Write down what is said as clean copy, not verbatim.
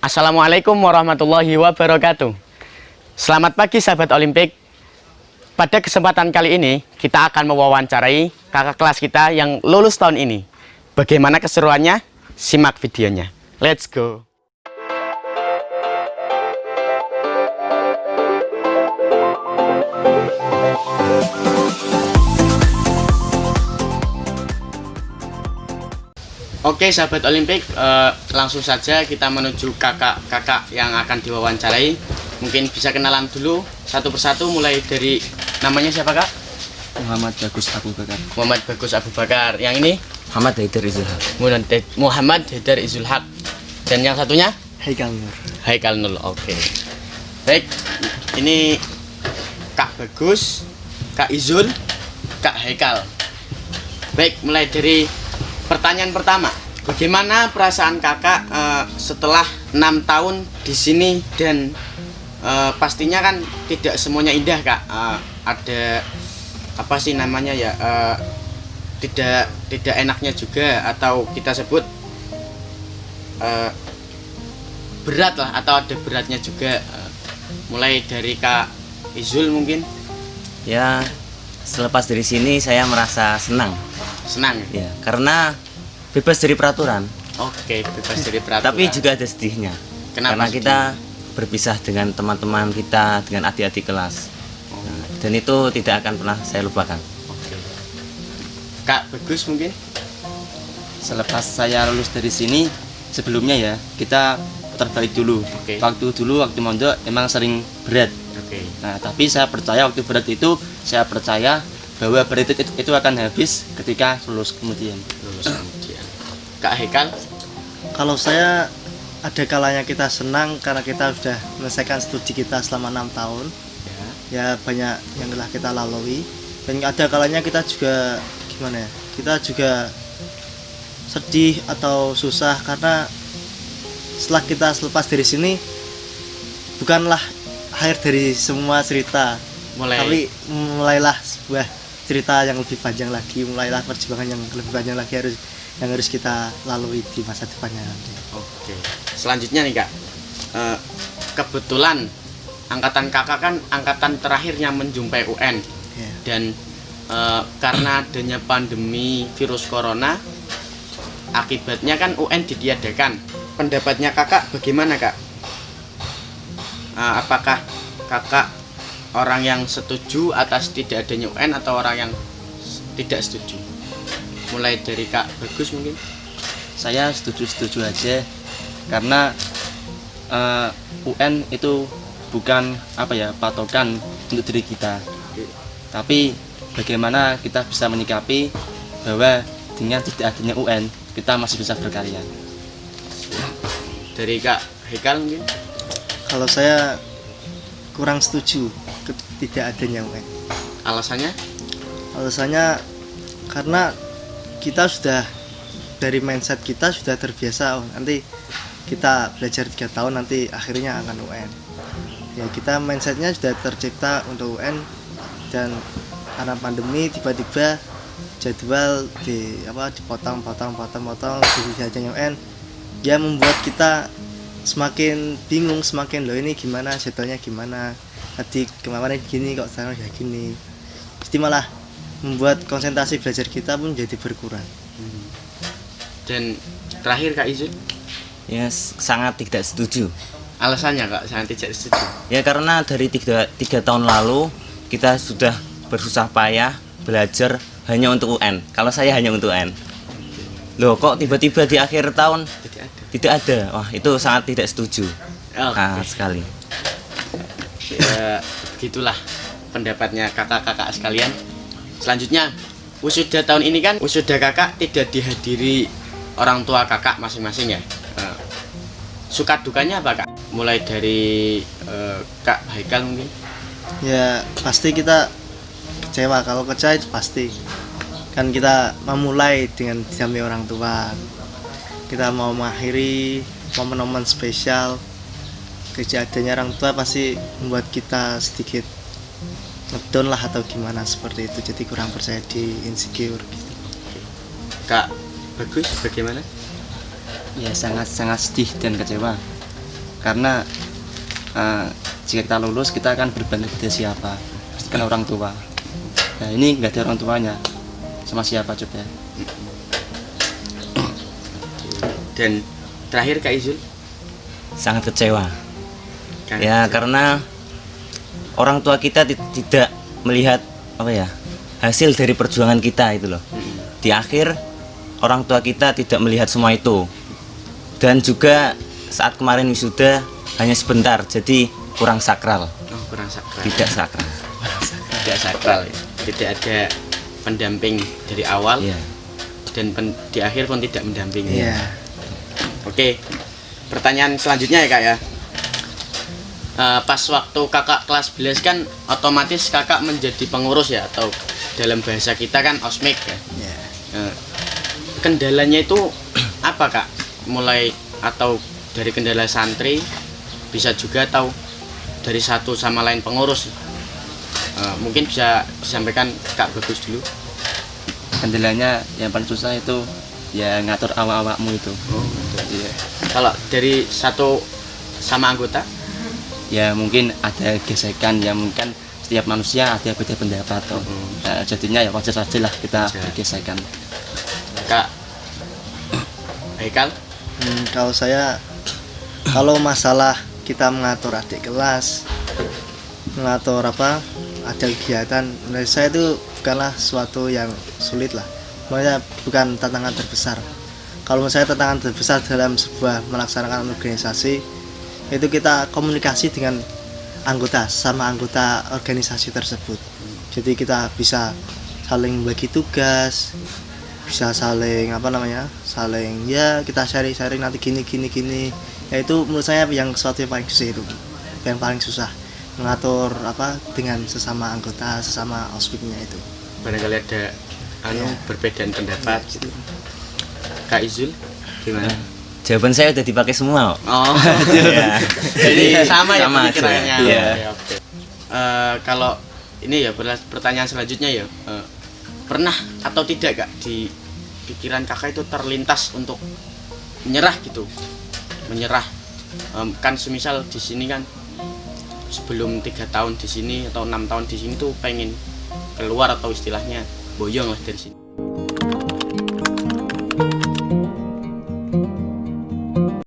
Assalamualaikum warahmatullahi wabarakatuh. Selamat pagi sahabat Olimpik. Pada kesempatan kali ini kita akan mewawancarai kakak kelas kita yang lulus tahun ini. Bagaimana keseruannya? Simak videonya. Let's go. Oke sahabat Olimpik, langsung saja kita menuju kakak-kakak yang akan diwawancarai. Mungkin bisa kenalan dulu satu persatu, mulai dari namanya siapa kak? Muhammad Bagus Abu Bakar. Muhammad Bagus Abu Bakar. Yang ini? Muhammad Haidar Izul Haq. Muhammad Haidar Izul Haq. Dan yang satunya? Haikal Nur. Haikal Nur. Oke. Baik, ini Kak Bagus, Kak Izul, Kak Haikal. Baik, mulai dari pertanyaan pertama, bagaimana perasaan kakak setelah 6 tahun di sini dan pastinya kan tidak semuanya indah kak, ada apa sih namanya ya, tidak enaknya juga, atau kita sebut berat lah, atau ada beratnya juga. Mulai dari Kak Izul mungkin. Ya, selepas dari sini saya merasa senang. Senang ya, karena bebas dari peraturan. Oke, bebas dari peraturan. Tapi juga ada sedihnya. Kenapa karena sedih? kita berpisah dengan teman-teman kita, dengan adik-adik kelas. Nah, dan itu tidak akan pernah saya lupakan. Oke. Kak Bagus mungkin. Selepas saya lulus dari sini, sebelumnya ya kita putar balik dulu. Oke. Waktu mondok emang sering berat. Oke. Nah, tapi saya percaya waktu berat itu, saya percaya bahwa berat itu akan habis ketika lulus kemudian. Kak Haikal. Kalau saya, ada kalanya kita senang karena kita sudah menyelesaikan studi kita selama 6 tahun. Ya banyak yang telah kita lalui. Dan ada kalanya kita juga gimana ya? Kita juga sedih atau susah karena setelah kita selepas dari sini bukanlah akhir dari semua cerita. Tapi mulailah sebuah cerita yang lebih panjang lagi, mulailah perjuangan yang lebih panjang lagi yang harus kita lalui di masa depannya nanti. Oke. Selanjutnya nih kak, kebetulan angkatan kakak kan angkatan terakhirnya menjumpai UN. Dan karena adanya pandemi virus corona, akibatnya kan UN ditiadakan. Pendapatnya kakak bagaimana kak? Apakah kakak orang yang setuju atas tidak adanya UN atau orang yang tidak setuju? Mulai dari Kak Bagus mungkin. Saya setuju aja karena UN itu bukan patokan untuk diri kita. Tapi bagaimana kita bisa menyikapi bahwa dengan tidak adanya UN kita masih bisa berkarya. Dari Kak Haikal mungkin. Kalau saya kurang setuju tidak adanya UN. Alasannya? Alasannya karena kita sudah dari mindset kita sudah terbiasa, nanti kita belajar 3 tahun nanti akhirnya akan UN. Ya kita mindsetnya sudah tercipta untuk UN, dan karena pandemi tiba-tiba jadwal dipotong jadi adanya UN, ya membuat kita semakin bingung, semakin loh ini gimana jadwalnya, gimana tadi kemarin gini kok sekarang kayak gini, jadi malah membuat konsentrasi belajar kita pun jadi berkurang. Dan terakhir Kak Izul. Ya, sangat tidak setuju. Alasannya kak sangat tidak setuju? Ya karena dari 3 tahun lalu kita sudah bersusah payah belajar hanya untuk UN. Kalau saya hanya untuk UN. Loh kok tiba-tiba di akhir tahun tidak ada? Wah, itu sangat tidak setuju. Sekali. Ya, begitulah pendapatnya kakak-kakak sekalian. Selanjutnya, wisuda tahun ini kan wisuda kakak tidak dihadiri orang tua kakak masing-masing ya. Suka dukanya apa kak? Mulai dari Kak Haikal mungkin. Ya pasti kita kecewa, kalau kecewa itu pasti. Kan kita memulai dengan didampingi orang tua, kita mau mengakhiri momen-momen spesial. Kejadiannya orang tua pasti membuat kita sedikit ngedown lah atau gimana seperti itu, jadi kurang percaya di insecure gitu. Kak Bagus bagaimana? Ya sangat sedih dan kecewa karena jika kita lulus kita akan berbanding pada siapa? Pastikan orang tua. Nah ini nggak ada orang tuanya, sama siapa coba? Dan terakhir Kak Izul. Sangat kecewa. Kak Ya Izul. karena orang tua kita tidak melihat apa ya hasil dari perjuangan kita itu loh. Di akhir orang tua kita tidak melihat semua itu. Dan juga saat kemarin wisuda hanya sebentar, jadi kurang sakral. Oh, kurang sakral. Tidak sakral. Tidak sakral ya. Tidak ada pendamping dari awal Iya. dan di akhir pun tidak mendampingi. Iya. Oke, pertanyaan selanjutnya ya Kak ya. Pas waktu kakak kelas 11 kan otomatis kakak menjadi pengurus ya, atau dalam bahasa kita kan osmik ya. Iya. Kendalanya itu apa Kak? Mulai atau dari kendala santri, bisa juga atau dari satu sama lain pengurus. Mungkin bisa disampaikan Kak Bagus dulu. Kendalanya yang paling susah itu ya ngatur awak-awakmu itu. Iya. Kalau dari satu sama anggota, Ya mungkin ada gesekan yang mungkin setiap manusia ada beda pendapat toh. Nah, jadinya ya wajar saja lah kita Wajar. bergesekan. Kak Haikal. Kalau saya, kalau masalah kita mengatur adik kelas, mengatur apa, ada kegiatan, menurut saya itu bukanlah suatu yang sulit lah. Maksudnya bukan tantangan terbesar. Kalau menurut saya tantangan terbesar dalam sebuah melaksanakan organisasi itu kita komunikasi dengan anggota sama anggota organisasi tersebut. Jadi kita bisa saling bagi tugas, bisa saling saling ya kita sharing nanti gini. Ya itu menurut saya yang sesuatu yang paling susah itu, yang paling susah mengatur dengan sesama anggota, sesama ospeknya itu. Barangkali ada Iya. perbedaan pendapat gitu. Kak Izul gimana? Jawaban saya udah dipakai semua. Oh, Ya. jadi sama ya sama aja. pemikirannya. Iya. Oke. Kalau ini ya pertanyaan selanjutnya ya, pernah atau tidak Kak di pikiran kakak itu terlintas untuk menyerah gitu, kan semisal di sini kan sebelum 3 tahun di sini atau 6 tahun di sini tuh pengen keluar atau istilahnya boyong lah dari sini.